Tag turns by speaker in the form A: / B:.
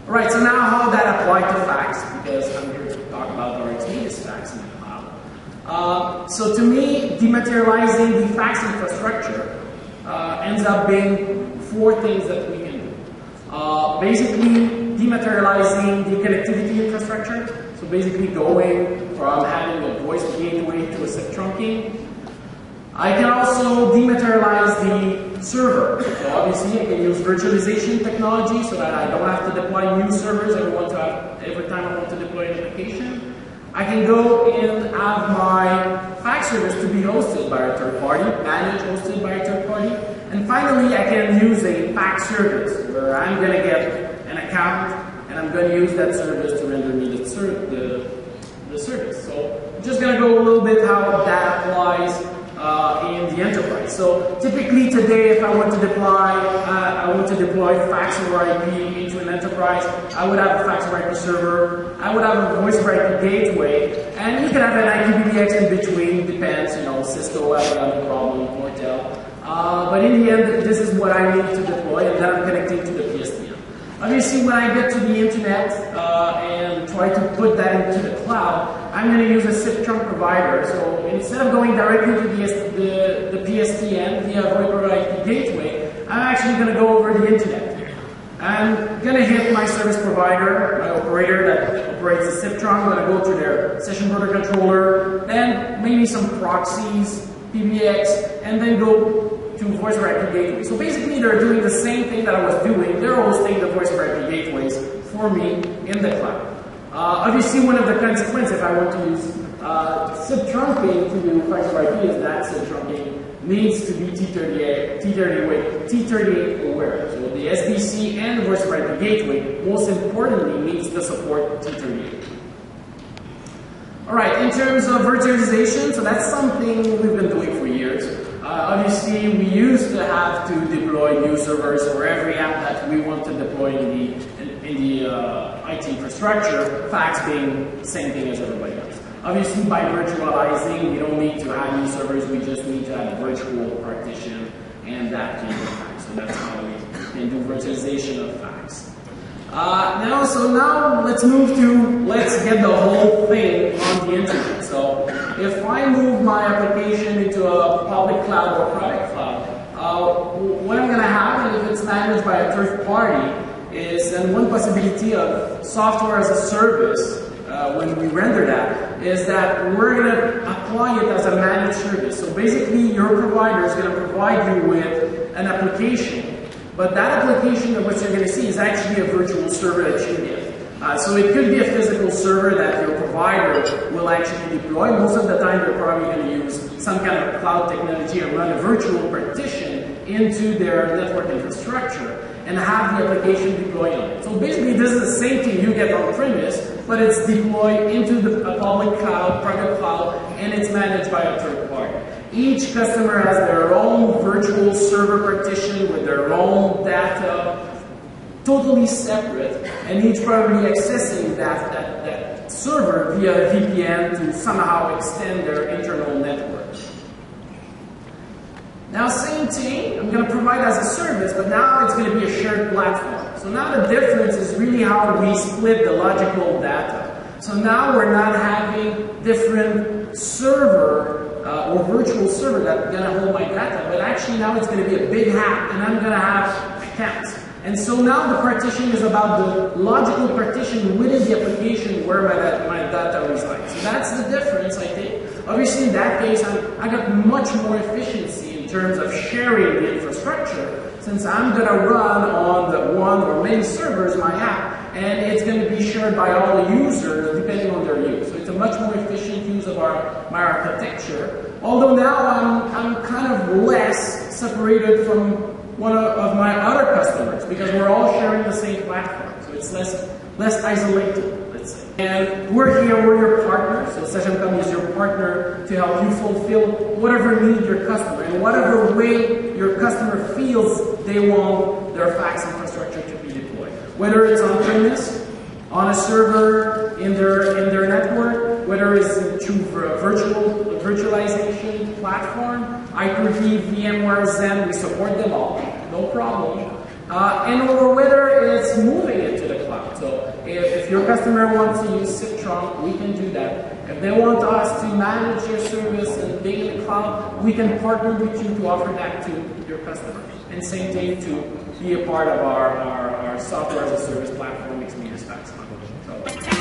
A: Alright, so now how that apply to fax, because I'm here to talk about virtualization fax in the cloud. So to me, dematerializing the fax infrastructure ends up being 4 things that we can do. Basically, dematerializing the connectivity infrastructure, so basically going from having a voice gateway to a SIP trunking. I can also dematerialize the server. So obviously I can use virtualization technology so that I don't have to deploy new servers every time I want to deploy an application. I can go and have my fax service to be hosted by a third party, managed hosted by a third party. And finally, I can use a fax service where I'm going to get an account and I'm going to use that service to render me the service. So I'm just going to go a little bit how that applies in the enterprise. So typically today, if I want to deploy fax over IP into an enterprise, I would have a fax over IP server, I would have a voice over IP gateway, and you can have an IPv6 in between, depends, Cisco, I would have a problem, Nortel. But in the end, this is what I need to deploy, and then I'm connecting to the PSTN. Obviously, when I get to the internet and try to put that into the cloud, I'm going to use a SIP trunk provider. So instead of going directly to the PSTN via VoIP over IP gateway, I'm actually going to go over the internet. I'm going to hit my service provider, my operator that operates the SIP trunk. I'm going to go to their session border controller, then maybe some proxies, PBX, and then go to voice over IP gateway. So basically they're doing the same thing that I was doing. They're hosting the voice over IP gateways for me in the cloud. Obviously one of the consequences if I want to use SIP trunking to do fax over IP is that SIP trunking needs to be T38 aware. So the SBC and the voice over IP gateway most importantly needs to support T38. Alright, in terms of virtualization, so that's something we've been doing for years. Obviously, we used to have to deploy new servers for every app that we want to deploy in the IT infrastructure, fax being the same thing as everybody else. Obviously, by virtualizing, we don't need to have new servers, we just need to have a virtual partition, and that can be fax. So that's how we can do virtualization of fax. Now let's get the whole thing on the internet. So if I move my application into a public cloud or private cloud, what I'm going to have, and if it's managed by a third party, is then one possibility of software as a service when we render that, is that we're going to apply it as a managed service. So basically your provider is going to provide you with an application. But that application of what you're going to see is actually a virtual server that you get. So it could be a physical server that your provider will actually deploy. Most of the time they're probably going to use some kind of cloud technology and run a virtual partition into their network infrastructure and have the application deployed on it. So basically this is the same thing you get on premise, but it's deployed into a public cloud, private cloud, and it's managed by a third party. Each customer has their own virtual server partition with their own data, totally separate, and each probably accessing that server via a VPN to somehow extend their internal network. Now same thing, I'm going to provide as a service, but now it's going to be a shared platform. So now the difference is really how we split the logical data. So now we're not having different server or virtual server that's going to hold my data, but actually now it's going to be a big hat, and I'm going to have accounts. And so now the partition is about the logical partition within the application where my data resides. So that's the difference, I think. Obviously, in that case, I got much more efficiency in terms of sharing the infrastructure, since I'm going to run on the one or many servers my app, and it's going to be shared by all the users depending on their use. So it's a much more efficient use of my architecture. Although now I'm kind of less separated from one of my other customers because we're all sharing the same platform. So it's less isolated, let's say. And we're here, we're your partner. So Sagemcom is your partner to help you fulfill whatever need your customer and whatever way your customer feels they want their fax infrastructure to be deployed. Whether it's on premise, on a server in their network, whether it's through virtualization platform, Hyper-V, VMware, Xen, we support them all, no problem. And or whether it's moving it to the cloud. cloud. So if your customer wants to use SIP trunk, we can do that. If they want us to manage your service and be in the cloud, we can partner with you to offer that to your customer. And same thing to be a part of our software as a service platform, Xmedia's fax. So